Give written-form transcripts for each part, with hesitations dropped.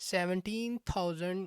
17,000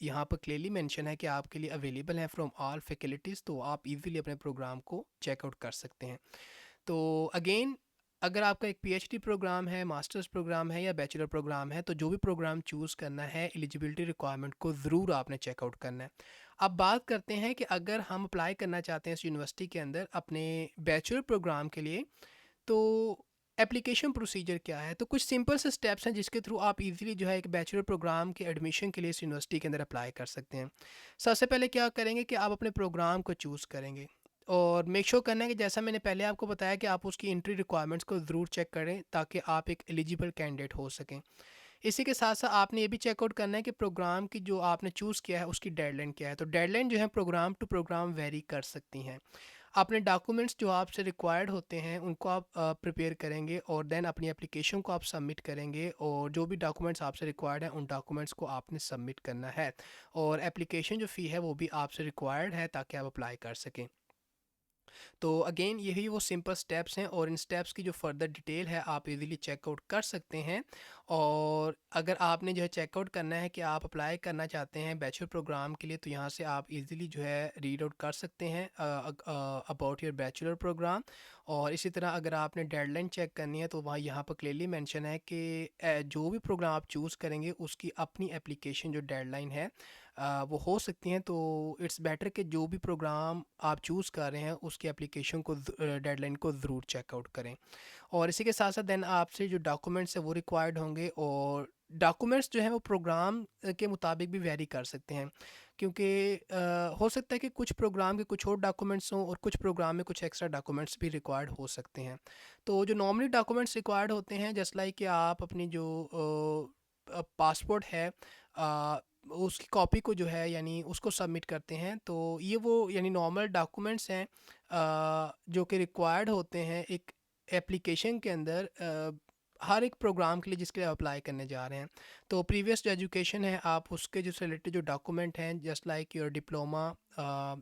یہاں پر clearly mention ہے کہ آپ کے لیے اویلیبل ہے فرام آل فیکلٹیز، تو آپ ایزیلی اپنے پروگرام کو چیک آؤٹ کر سکتے ہیں. تو اگین اگر آپ کا ایک پی ایچ ڈی پروگرام ہے، ماسٹرز پروگرام ہے یا بیچلر پروگرام ہے، تو جو بھی پروگرام چوز کرنا ہے ایلیجیبلٹی ریکوائرمنٹ کو ضرور آپ نے چیک آؤٹ کرنا ہے. اب بات کرتے ہیں کہ اگر ہم اپلائی کرنا چاہتے ہیں اس یونیورسٹی کے اندر اپنے بیچلر پروگرام کے لیے، تو اپلیکیشن پروسیجر کیا ہے. تو کچھ سمپل سے اسٹیپس ہیں جس کے تھرو آپ ایزیلی جو ہے ایک بیچلر پروگرام کے ایڈمیشن کے لیے اس یونیورسٹی کے اندر اپلائی کر سکتے ہیں. سب سے پہلے کیا کریں گے کہ آپ اپنے پروگرام کو چوز کریں گے، اور میک شور کرنا ہے کہ جیسا میں نے پہلے آپ کو بتایا کہ آپ اس کی انٹری ریکوائرمنٹس کو ضرور چیک کریں تاکہ آپ ایک ایلیجیبل کینڈیڈیٹ ہو سکیں. اسی کے ساتھ ساتھ آپ نے یہ بھی چیک آؤٹ کرنا ہے کہ پروگرام کی جو آپ نے چوز کیا ہے اس کی ڈیڈ لائن کیا ہے. تو ڈیڈ لائن جو ہے پروگرام ٹو پروگرام ویری کر سکتی ہیں. اپنے ڈاکومنٹس جو آپ سے ریکوائرڈ ہوتے ہیں ان کو آپ پریپیئر کریں گے، اور دین اپنی اپلیکیشن کو آپ سبمٹ کریں گے، اور جو بھی ڈاکومنٹس آپ سے ریکوائرڈ ہیں ان ڈاکومنٹس کو آپ نے سبمٹ کرنا ہے، اور اپلیکیشن جو فی ہے وہ بھی آپ سے ریکوائرڈ ہے تاکہ آپ اپلائی کر سکیں. تو اگین یہی وہ سمپل سٹیپس ہیں، اور ان سٹیپس کی جو فردر ڈیٹیل ہے آپ ایزیلی چیک آؤٹ کر سکتے ہیں. اور اگر آپ نے جو ہے چیک آؤٹ کرنا ہے کہ آپ اپلائی کرنا چاہتے ہیں بیچلر پروگرام کے لیے، تو یہاں سے آپ ایزیلی جو ہے ریڈ آؤٹ کر سکتے ہیں اباؤٹ یور بیچلر پروگرام. اور اسی طرح اگر آپ نے ڈیڈ لائن چیک کرنی ہے تو وہاں یہاں پر کلیئرلی مینشن ہے کہ جو بھی پروگرام آپ چوز کریں گے اس کی اپنی اپلیکیشن جو ڈیڈ لائن ہے وہ ہو سکتی ہیں. تو اٹس بیٹر کہ جو بھی پروگرام آپ چوز کر رہے ہیں اس کی اپلیکیشن کو ڈیڈ لائن کو ضرور چیک آؤٹ کریں. اور اسی کے ساتھ ساتھ دین آپ سے جو ڈاکومنٹس ہیں وہ ریکوائرڈ ہوں گے، اور ڈاکومنٹس جو ہیں وہ پروگرام کے مطابق بھی ویری کر سکتے ہیں، کیونکہ ہو سکتا ہے کہ کچھ پروگرام کے کچھ اور ڈاکومنٹس ہوں اور کچھ پروگرام میں کچھ ایکسٹرا ڈاکومنٹس بھی ریکوائرڈ ہو سکتے ہیں. تو جو نارملی ڈاکومنٹس ریکوائرڈ ہوتے ہیں جسٹ لائک کہ آپ اپنی جو پاسپورٹ ہے اس کی کاپی کو جو ہے یعنی اس کو سبمٹ کرتے ہیں. تو یہ وہ یعنی نارمل ڈاکومنٹس ہیں جو کہ ریکوائرڈ ہوتے ہیں ایک اپلیکیشن کے اندر ہر ایک پروگرام کے لیے جس کے لیے اپلائی کرنے جا رہے ہیں. تو پریویس جو ایجوکیشن ہے آپ اس کے جو ریلیٹڈ جو ڈاکومنٹ ہیں just like your diploma,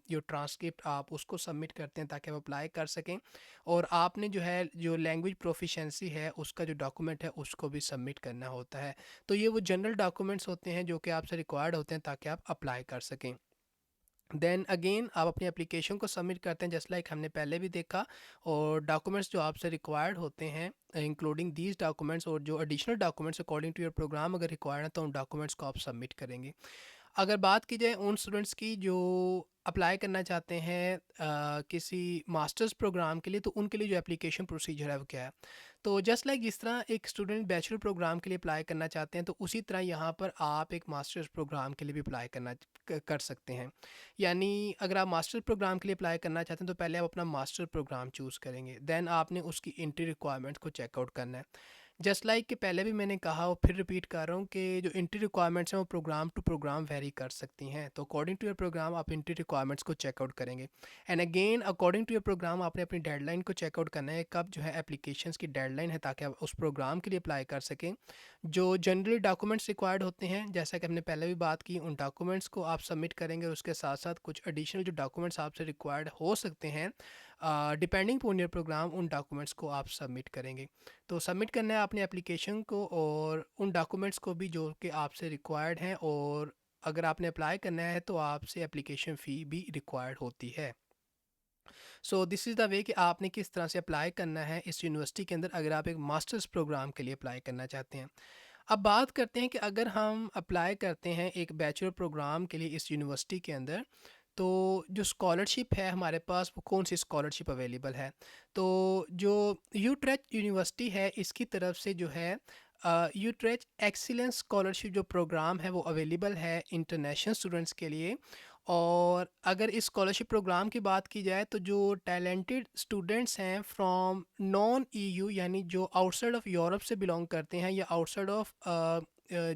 your transcript, آپ اس کو سبمٹ کرتے ہیں تاکہ آپ اپلائی کر سکیں. اور آپ نے جو ہے جو لینگویج پروفیشنسی ہے اس کا جو ڈاکومنٹ ہے اس کو بھی سبمٹ کرنا ہوتا ہے. تو یہ وہ جنرل ڈاکومنٹس ہوتے ہیں جو کہ آپ سے ریکوائرڈ ہوتے ہیں تاکہ آپ اپلائی کر سکیں. دین اگین آپ اپنی اپلیکیشن کو سبمٹ کرتے ہیں جسٹ لائک ہم نے پہلے بھی دیکھا، اور ڈاکومنٹس جو آپ سے ریکوائرڈ ہوتے ہیں انکلوڈنگ دیز ڈاکومنٹس، اور جو additional documents according to your programme اگر ریکوائرڈ ہیں تو ان ڈاکومنٹس کو آپ سبمٹ کریں گے. اگر بات کی جائے ان اسٹوڈنٹس کی جو اپلائی کرنا چاہتے ہیں کسی ماسٹرز پروگرام کے لیے، تو ان کے لیے جو اپلیکیشن پروسیجر ہے وہ کیا ہے. تو جسٹ لائک جس طرح ایک اسٹوڈنٹ بیچلر پروگرام کے لیے اپلائی کرنا چاہتے ہیں، تو اسی طرح یہاں پر آپ ایک ماسٹرز پروگرام کے لیے بھی اپلائی کر سکتے ہیں. یعنی اگر آپ ماسٹر پروگرام کے لیے اپلائی کرنا چاہتے ہیں تو پہلے آپ اپنا ماسٹر پروگرام چوز کریں گے، دین آپ نے اس کی انٹری ریکوائرمنٹس کو چیک آؤٹ کرنا ہے. جسٹ لائک کہ پہلے بھی میں نے کہا اور پھر ریپیٹ کر رہا ہوں کہ جو انٹری ریکوائرمنٹس ہیں وہ پروگرام ٹو پروگرام ویری کر سکتی ہیں. تو اکارڈنگ ٹو یور پروگرام آپ انٹری ریکوائرمنٹس کو چیک آؤٹ کریں گے. And again according to your programme آپ نے اپنی ڈیڈ لائن کو چیک آؤٹ کرنا ہے کب جو ہے اپلیکیشنس کی ڈیڈ لائن ہے تاکہ آپ اس پروگرام کے لیے اپلائی کر سکیں. جو جنرلی ڈاکومنٹس ریکوائرڈ ہوتے ہیں جیسا کہ ہم نے پہلے بھی بات کی، ان ڈاکومنٹس کو آپ سبمٹ کریں گے. اس کے ساتھ ساتھ کچھ ایڈیشنل جو ڈاکومنٹس آپ سے ریکوائرڈ ہو سکتے ہیں ڈپینڈنگ پون یور پروگرام، ان ڈاکومنٹس کو آپ سبمٹ کریں گے. تو سبمٹ کرنا ہے اپنی اپلیکیشن کو اور ان ڈاکومنٹس کو بھی جو کہ آپ سے ریکوائرڈ ہیں، اور اگر آپ نے اپلائی کرنا ہے تو آپ سے اپلیکیشن فی بھی ریکوائرڈ ہوتی ہے. سو دس از دا وے کہ آپ نے کس طرح سے اپلائی کرنا ہے اس یونیورسٹی کے اندر اگر آپ ایک ماسٹرز پروگرام کے لیے اپلائی کرنا چاہتے ہیں. اب بات کرتے ہیں کہ اگر ہم اپلائی کرتے ہیں ایک بیچلر پروگرام کے لیے اس یونیورسٹی کے اندر، تو جو اسکالرشپ ہے ہمارے پاس وہ کون سی اسکالرشپ اویلیبل ہے. تو جو یوٹریچ یونیورسٹی ہے اس کی طرف سے جو ہے یوٹریچ ایکسیلنس اسکالرشپ جو پروگرام ہے وہ اویلیبل ہے انٹرنیشنل اسٹوڈنٹس کے لیے. اور اگر اس اسکالرشپ پروگرام کی بات کی جائے تو جو ٹیلنٹڈ اسٹوڈنٹس ہیں فرام نان ای یو یعنی جو آؤٹ سائڈ آف یورپ سے بلانگ کرتے ہیں یا آؤٹ سائڈ آف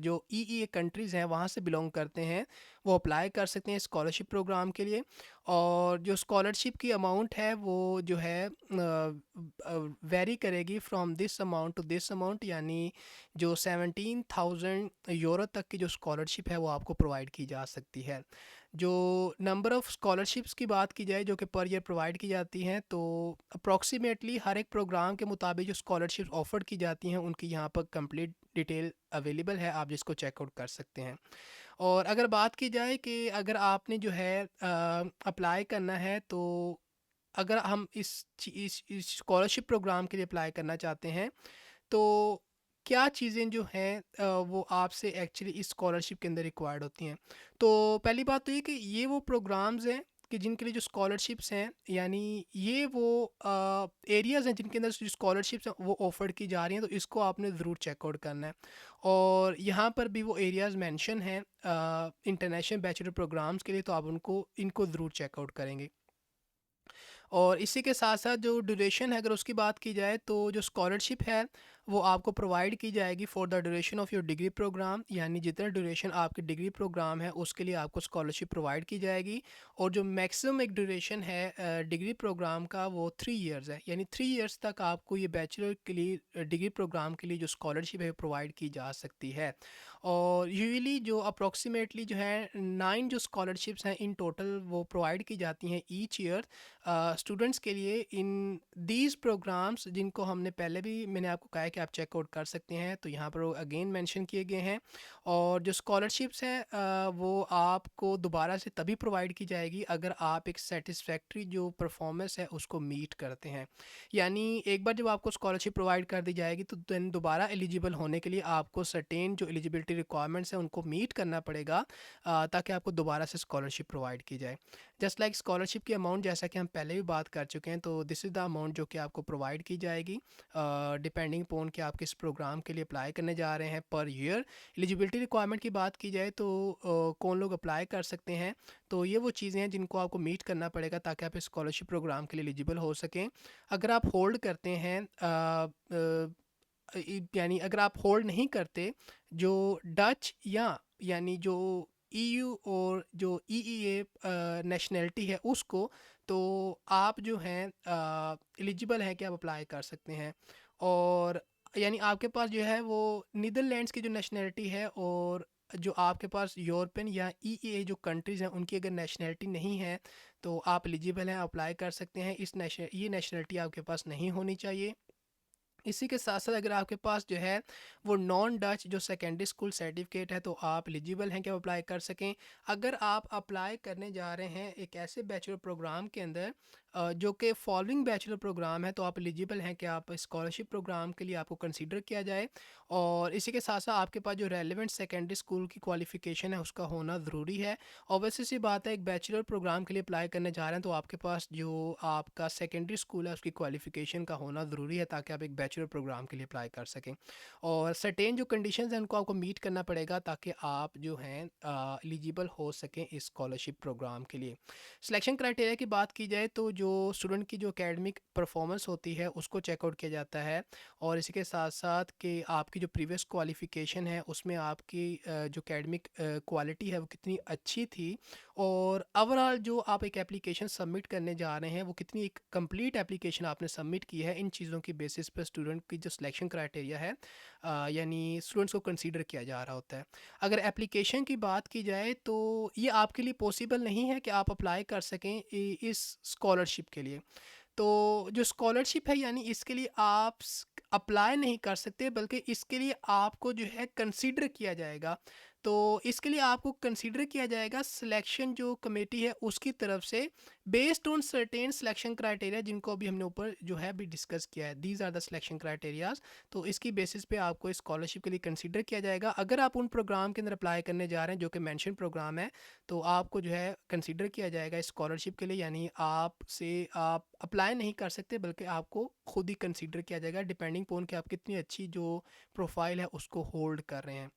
جو ای اے کنٹریز ہیں وہاں سے بلانگ کرتے ہیں، وہ اپلائی کر سکتے ہیں اسکالرشپ پروگرام کے لیے. اور جو اسکالرشپ کی اماؤنٹ ہے وہ جو ہے ویری کرے گی from this amount to this amount, یعنی جو 17,000 یورو تک کی جو اسکالرشپ ہے وہ آپ کو پرووائڈ کی جا سکتی ہے. جو نمبر آف اسکالرشپس کی بات کی جائے جو کہ پر ایئر پرووائڈ کی جاتی ہیں، تو اپروکسیمیٹلی ہر ایک پروگرام کے مطابق جو اسکالرشپس آفر کی جاتی ہیں ان کی یہاں پر کمپلیٹ ڈیٹیل اویلیبل ہے، آپ جس کو چیک آؤٹ کر سکتے ہیں۔ اور اگر بات کی جائے کہ اگر آپ نے جو ہے اپلائی کرنا ہے، تو اگر ہم اس اسکالرشپ پروگرام کے لیے اپلائی کرنا چاہتے ہیں، تو کیا چیزیں جو ہیں وہ آپ سے ایکچولی اس اسکالرشپ کے اندر ریکوائرڈ ہوتی ہیں۔ تو پہلی بات تو یہ کہ یہ وہ پروگرامز ہیں کہ جن کے لیے جو اسکالرشپس ہیں، یعنی یہ وہ ایریاز ہیں جن کے اندر جو اسکالرشپس ہیں وہ آفرڈ کی جا رہی ہیں، تو اس کو آپ نے ضرور چیک آؤٹ کرنا ہے۔ اور یہاں پر بھی وہ ایریاز مینشن ہیں انٹرنیشنل بیچلر پروگرامز کے لیے، تو آپ ان کو ضرور چیک آؤٹ کریں گے۔ اور اسی کے ساتھ ساتھ جو ڈیوریشن ہے اگر اس کی بات کی جائے، تو جو اسکالرشپ ہے وہ آپ کو پرووائڈ کی جائے گی for the duration of your degree programme, یعنی جتنا ڈیوریشن آپ کی ڈگری پروگرام ہے اس کے لیے آپ کو اسکالرشپ پرووائڈ کی جائے گی۔ اور جو میکسیمم ایک ڈیوریشن ہے ڈگری پروگرام کا وہ 3 ایئرز ہے، یعنی 3 ایئرس تک آپ کو یہ بیچلر کے لیے ڈگری پروگرام کے لیے جو اسکالرشپ ہے پرووائڈ کی جا سکتی ہے۔ اور یوزلی جو اپروکسیمیٹلی جو ہے 9 جو اسکالرشپس ہیں ان ٹوٹل وہ پرووائڈ کی جاتی ہیں ایچ ایئر اسٹوڈنٹس کے لیے ان دیز پروگرامس، جن کو ہم نے پہلے بھی میں نے آپ کو کہا ہے کہ آپ چیک آؤٹ کر سکتے ہیں، تو یہاں پر وہ اگین مینشن کیے گئے ہیں۔ اور جو اسکالرشپس ہیں وہ آپ کو دوبارہ سے تبھی پرووائڈ کی جائے گی اگر آپ ایک سیٹسفیکٹری جو پرفارمنس ہے اس کو میٹ کرتے ہیں، یعنی ایک بار جب آپ کو اسکالرشپ پرووائڈ کر دی جائے گی تو دین دوبارہ ایلیجیبل ہونے کے لیے آپ کو سرٹین جو ایلیجیبلٹی ریکوائرمنٹس ہیں ان کو میٹ کرنا پڑے گا تاکہ آپ کو دوبارہ سے اسکالرشپ پرووائڈ کی جائے۔ جسٹ لائک اسکالرشپ کی اماؤنٹ جیسا کہ ہم پہلے بھی بات کر چکے ہیں، تو دس از دا اماؤنٹ جو کہ آپ کو پرووائڈ کی جائے گی ڈپینڈنگ پون کہ آپ کس پروگرام کے لیے اپلائی کرنے جا رہے ہیں پر ایئر۔ ایلیجیبلٹی ریکوائرمنٹ کی بات کی جائے تو کون لوگ اپلائی کر سکتے ہیں، تو یہ وہ چیزیں ہیں جن کو آپ کو میٹ کرنا پڑے گا تاکہ آپ اسکالرشپ پروگرام کے لیے ایلیجیبل ہو سکیں۔ اگر آپ ہولڈ کرتے ہیں یعنی اگر آپ ہولڈ نہیں کرتے جو ڈچ یعنی جو ای یو اور جو ای اے نیشنلٹی ہے اس کو، تو آپ جو ہیں ایلیجیبل ہیں کہ آپ اپلائی کر سکتے ہیں۔ اور یعنی آپ کے پاس جو ہے وہ نیدرلینڈس کی جو نیشنلٹی ہے، اور جو آپ کے پاس یورپین یا ای اے جو کنٹریز ہیں ان کی اگر نیشنلٹی نہیں ہے تو آپ ایلیجیبل ہیں، اپلائی کر سکتے ہیں۔ یہ نیشنلٹی آپ کے پاس نہیں ہونی چاہیے۔ اسی کے ساتھ ساتھ اگر آپ کے پاس جو ہے وہ نان ڈچ جو سیکنڈری اسکول سرٹیفکیٹ ہے تو آپ ایلیجیبل ہیں کہ آپ اپلائی کر سکیں۔ اگر آپ اپلائی کرنے جا رہے ہیں ایک ایسے بیچلر پروگرام کے اندر جو کہ فالوئنگ بیچلر پروگرام ہے، تو آپ ایلیجیبل ہیں کہ آپ اسکالرشپ پروگرام کے لیے آپ کو کنسیڈر کیا جائے۔ اور اسی کے ساتھ ساتھ آپ کے پاس جو ریلیونٹ سیکنڈری اسکول کی کوالیفیکیشن ہے اس کا ہونا ضروری ہے۔ اور ویسے سی بات ہے ایک بیچلر پروگرام کے لیے اپلائی کرنے جا رہے ہیں تو آپ کے پاس جو آپ کا سیکنڈری اسکول ہے اس کی کوالیفیکیشن کا ہونا ضروری ہے تاکہ آپ ایک بیچلر پروگرام کے لیے اپلائی کر سکیں۔ اور سرٹین جو کنڈیشنز ہیں ان کو آپ کو میٹ کرنا پڑے گا تاکہ آپ جو ہیں ایلیجیبل ہو سکیں اس اسکالرشپ پروگرام کے لیے۔ سلیکشن کرائٹیریا کی بات کی جائے تو جو اسٹوڈنٹ کی جو اکیڈمک پرفارمنس ہوتی ہے اس کو چیک آؤٹ کیا جاتا ہے، اور اسی کے ساتھ ساتھ کہ آپ کی جو پریویس کوالیفیکیشن ہے اس میں آپ کی جو اکیڈمک کوالٹی ہے وہ کتنی اچھی تھی، اور اوور آل جو آپ ایک اپلیکیشن سبمٹ کرنے جا رہے ہیں وہ کتنی ایک کمپلیٹ اپلیکیشن آپ نے سبمٹ کی ہے، ان چیزوں کی بیسس پر اسٹوڈنٹ کی جو سلیکشن کرائٹیریا ہے یعنی اسٹوڈنٹس کو کنسیڈر کیا جا رہا ہوتا ہے۔ اگر اپلیکیشن کی بات کی جائے تو یہ آپ کے لیے پاسبل نہیں ہے کہ آپ اپلائی کر سکیں اس اسکالرشپ کے لیے۔ تو جو اسکالرشپ ہے یعنی اس کے لیے آپ اپلائی نہیں کر سکتے بلکہ اس کے لیے آپ کو جو ہے کنسیڈر کیا جائے گا۔ تو اس کے لیے آپ کو کنسیڈر کیا جائے گا سلیکشن جو کمیٹی ہے اس کی طرف سے based on certain selection criteria, جن کو ابھی ہم نے اوپر جو ہے بھی ڈسکس کیا ہے، these are the selection criterias. تو اس کی بیسس پہ آپ کو اسکالرشپ کے لیے کنسیڈر کیا جائے گا۔ اگر آپ ان پروگرام کے اندر اپلائی کرنے جا رہے ہیں جو کہ مینشن پروگرام ہے تو آپ کو جو ہے کنسیڈر کیا جائے گا اسکالرشپ کے لیے، یعنی آپ اپلائی نہیں کر سکتے بلکہ آپ کو خود ہی کنسیڈر کیا جائے گا ڈپینڈنگ پون کہ آپ کتنی اچھی جو پروفائل ہے اس کو ہولڈ کر رہے ہیں۔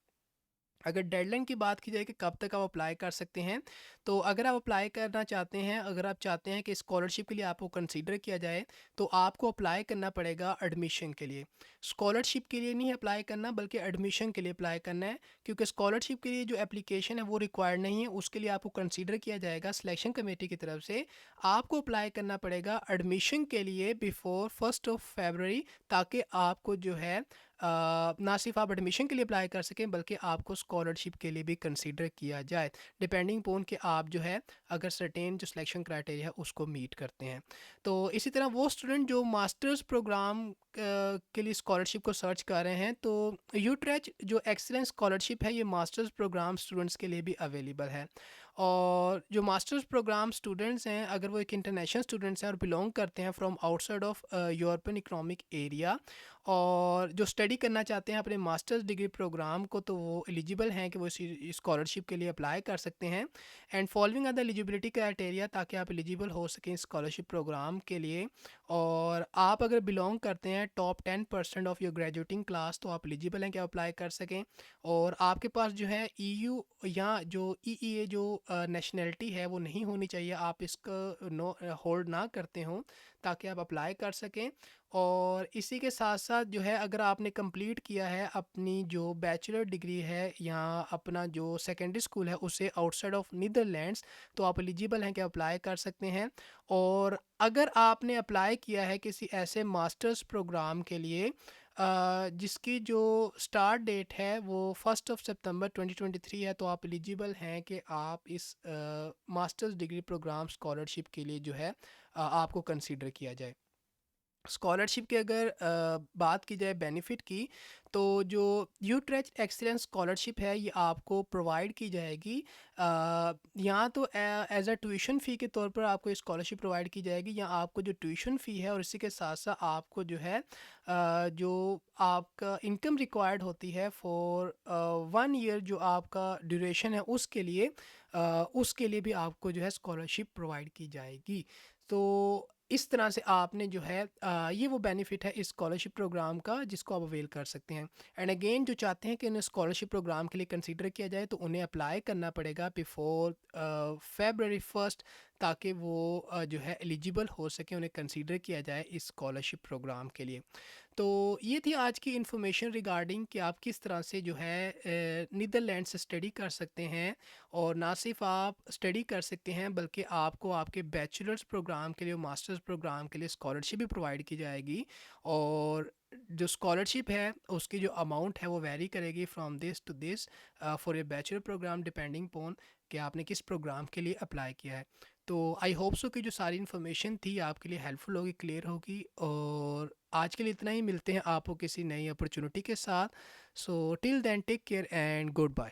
اگر ڈیڈ لائن کی بات کی جائے کہ کب تک آپ اپلائی کر سکتے ہیں، تو اگر آپ اپلائی کرنا چاہتے ہیں، اگر آپ چاہتے ہیں کہ اسکالرشپ کے لیے آپ کو کنسیڈر کیا جائے تو آپ کو اپلائی کرنا پڑے گا ایڈمیشن کے لیے۔ اسکالرشپ کے لیے نہیں اپلائی کرنا بلکہ ایڈمیشن کے لیے اپلائی کرنا ہے، کیونکہ اسکالرشپ کے لیے جو اپلیکیشن ہے وہ ریکوائرڈ نہیں ہے، اس کے لیے آپ کو کنسیڈر کیا جائے گا سلیکشن کمیٹی کی طرف سے۔ آپ کو اپلائی کرنا پڑے گا ایڈمیشن کے لیے بیفور 1 فیبروری تاکہ آپ کو جو ہے نہ صرف آپ ایڈمیشن کے لیے اپلائی کر سکیں بلکہ آپ کو اسکالرشپ کے لیے بھی کنسیڈر کیا جائے، ڈپینڈنگ پون کہ آپ جو ہے اگر سرٹین جو سلیکشن کرائٹیریا ہے اس کو میٹ کرتے ہیں۔ تو اسی طرح وہ اسٹوڈنٹ جو ماسٹرز پروگرام کے لیے اسکالرشپ کو سرچ کر رہے ہیں تو یوٹریچ جو ایکسلنس اسکالرشپ ہے یہ ماسٹرز پروگرام اسٹوڈنٹس کے لیے بھی اویلیبل ہے، اور جو ماسٹرز پروگرام اسٹوڈنٹس ہیں اگر وہ ایک انٹرنیشنل اسٹوڈنٹس ہیں اور بلونگ کرتے ہیں from out side of European economic area اور جو اسٹڈی کرنا چاہتے ہیں اپنے ماسٹرز ڈگری پروگرام کو، تو وہ ایلیجیبل ہیں کہ وہ اس اسکالرشپ کے لیے اپلائی کر سکتے ہیں and following other eligibility criteria, تاکہ آپ ایلیجیبل ہو سکیں اسکالرشپ پروگرام کے لیے۔ اور آپ اگر بلونگ کرتے ہیں top 10% of your graduating class تو آپ ایلیجیبل ہیں کہ آپ اپلائی کر سکیں، اور آپ کے پاس جو ہے ای یو یا جو ای اے جو نیشنلٹی ہے وہ نہیں ہونی چاہیے، آپ اس کو ہولڈ نہ کرتے ہوں تاکہ آپ اپلائی کر سکیں۔ اور اسی کے ساتھ ساتھ جو ہے اگر آپ نے کمپلیٹ کیا ہے اپنی جو بیچلر ڈگری ہے یا اپنا جو سیکنڈری اسکول ہے اسے آؤٹ سائڈ آف نیدرلینڈس تو آپ ایلیجیبل ہیں کہ اپلائی کر سکتے ہیں۔ اور اگر آپ نے اپلائی کیا ہے کسی ایسے ماسٹرز پروگرام کے لیے جس کی جو سٹارٹ ڈیٹ ہے وہ 1 سپتمبر 2023 ہے، تو آپ ایلیجیبل ہیں کہ آپ اس ماسٹرز ڈگری پروگرام اسکالرشپ کے لیے جو ہے آپ کو کنسیڈر کیا جائے۔ اسکالرشپ کی اگر بات کی جائے بینیفٹ کی، تو جو یوٹریچ ایکسلنس اسکالرشپ ہے یہ آپ کو پرووائڈ کی جائے گی، یا تو ایز اے ٹیوشن فی کے طور پر آپ کو اسکالرشپ پرووائڈ کی جائے گی، یا آپ کو جو ٹیوشن فی ہے اور اسی کے ساتھ ساتھ آپ کو جو ہے جو آپ کا انکم ریکوائرڈ ہوتی ہے فور 1 ایئر جو آپ کا ڈیوریشن ہے اس کے لیے بھی آپ کو جو ہے اسکالرشپ پرووائڈ کی جائے گی۔ تو اس طرح سے آپ نے جو ہے یہ وہ بینیفٹ ہے اس اسکالرشپ پروگرام کا جس کو آپ اویل کر سکتے ہیں۔ اینڈ اگین جو چاہتے ہیں کہ انہیں اسکالرشپ پروگرام کے لیے کنسیڈر کیا جائے تو انہیں اپلائی کرنا پڑے گا بیفور فیبرری 1 تاکہ وہ جو ہے ایلیجیبل ہو سکیں، انہیں کنسیڈر کیا جائے اس اسکالرشپ پروگرام کے لیے۔ تو یہ تھی آج کی انفارمیشن ریگارڈنگ کہ آپ کس طرح سے جو ہے نیدرلینڈ سے اسٹڈی کر سکتے ہیں، اور نہ صرف آپ اسٹڈی کر سکتے ہیں بلکہ آپ کو آپ کے بیچلرز پروگرام کے لیے اور ماسٹرز پروگرام کے لیے اسکالرشپ بھی پرووائڈ کی جائے گی، اور جو اسکالرشپ ہے اس کی جو اماؤنٹ ہے وہ ویری کرے گی from this to this for a bachelor program depending upon کہ آپ نے کس پروگرام کے لیے اپلائی کیا ہے۔ تو آئی ہوپ سو کہ جو ساری انفارمیشن تھی آپ کے لیے ہیلپ فل ہوگی، کلیئر ہوگی، اور آج کے لیے اتنا ہی، ملتے ہیں آپ کو کسی نئی اپرچونٹی کے ساتھ۔ So till then take care and good bye.